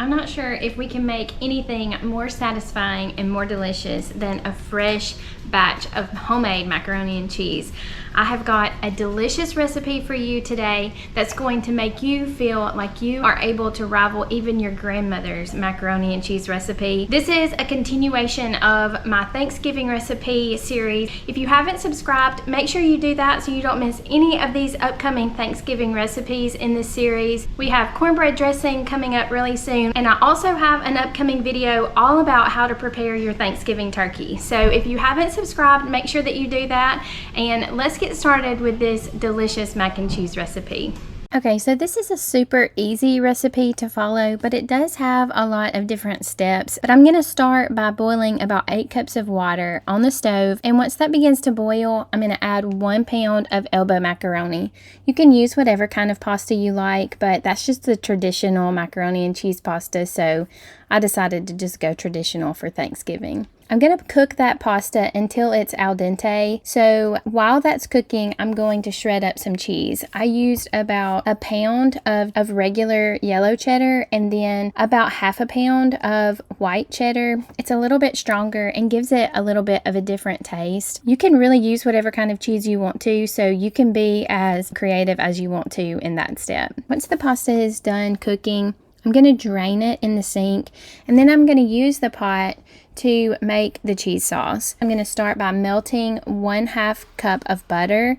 I'm not sure if we can make anything more satisfying and more delicious than a fresh batch of homemade macaroni and cheese. I have got a delicious recipe for you today that's going to make you feel like you are able to rival even your grandmother's macaroni and cheese recipe. This is a continuation of my Thanksgiving recipe series. If you haven't subscribed, make sure you do that so you don't miss any of these upcoming Thanksgiving recipes in this series. We have cornbread dressing coming up really soon, and I also have an upcoming video all about how to prepare your Thanksgiving turkey. So if you haven't subscribed, make sure that you do that, and let's get started with this delicious mac and cheese recipe. Okay, so this is a super easy recipe to follow, but it does have a lot of different steps. But I'm going to start by boiling about 8 cups of water on the stove, and once that begins to boil, I'm going to add 1 pound of elbow macaroni. You can use whatever kind of pasta you like, but that's just the traditional macaroni and cheese pasta, so I decided to just go traditional for Thanksgiving. I'm going to cook that pasta until it's al dente. So while that's cooking, I'm going to shred up some cheese. I used about 1 pound of regular yellow cheddar and then about 1/2 pound of white cheddar. It's a little bit stronger and gives it a little bit of a different taste. You can really use whatever kind of cheese you want to, so you can be as creative as you want to in that step. Once the pasta is done cooking, I'm going to drain it in the sink, and then I'm going to use the pot to make the cheese sauce. I'm going to start by melting 1/2 cup of butter,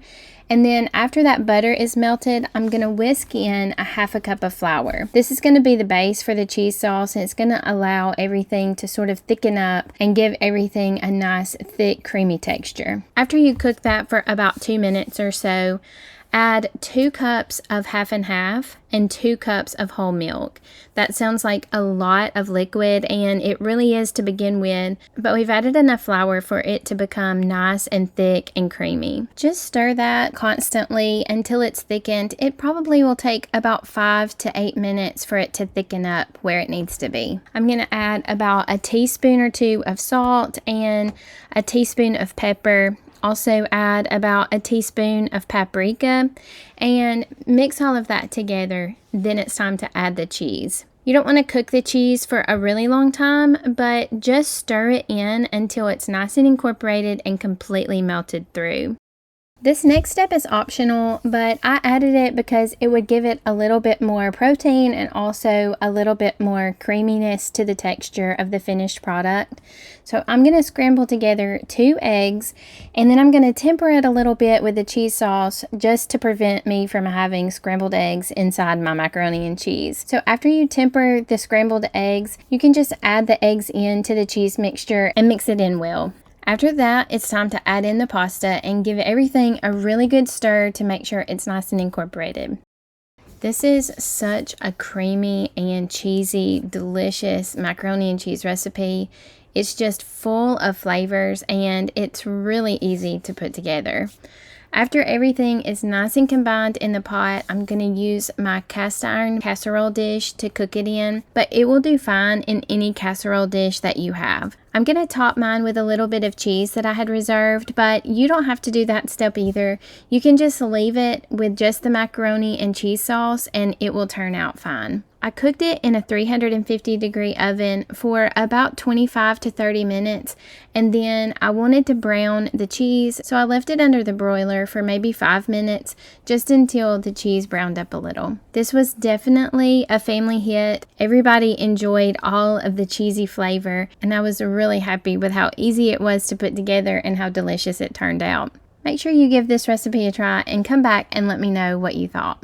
and then after that butter is melted, I'm going to whisk in 1/2 cup of flour. This is going to be the base for the cheese sauce, and it's going to allow everything to sort of thicken up and give everything a nice thick creamy texture. After you cook that for about 2 minutes or so, add 2 cups of half and half and 2 cups of whole milk. That sounds like a lot of liquid, and it really is to begin with, but we've added enough flour for it to become nice and thick and creamy. Just stir that constantly until it's thickened. It probably will take about 5 to 8 minutes for it to thicken up where it needs to be. I'm going to add about a teaspoon or 2 of salt and a teaspoon of pepper. Also add about a teaspoon of paprika and mix all of that together. Then it's time to add the cheese. You don't want to cook the cheese for a really long time, but just stir it in until it's nice and incorporated and completely melted through. This next step is optional, but I added it because it would give it a little bit more protein and also a little bit more creaminess to the texture of the finished product. So I'm going to scramble together 2 eggs, and then I'm going to temper it a little bit with the cheese sauce just to prevent me from having scrambled eggs inside my macaroni and cheese. So after you temper the scrambled eggs, you can just add the eggs into the cheese mixture and mix it in well. After that, it's time to add in the pasta and give everything a really good stir to make sure it's nice and incorporated. This is such a creamy and cheesy, delicious macaroni and cheese recipe. It's just full of flavors, and it's really easy to put together. After everything is nice and combined in the pot, I'm going to use my cast iron casserole dish to cook it in, but it will do fine in any casserole dish that you have. I'm going to top mine with a little bit of cheese that I had reserved, but you don't have to do that step either. You can just leave it with just the macaroni and cheese sauce, and it will turn out fine. I cooked it in a 350-degree oven for about 25 to 30 minutes, and then I wanted to brown the cheese, so I left it under the broiler for maybe 5 minutes, just until the cheese browned up a little. This was definitely a family hit. Everybody enjoyed all of the cheesy flavor, and I was really happy with how easy it was to put together and how delicious it turned out. Make sure you give this recipe a try and come back and let me know what you thought.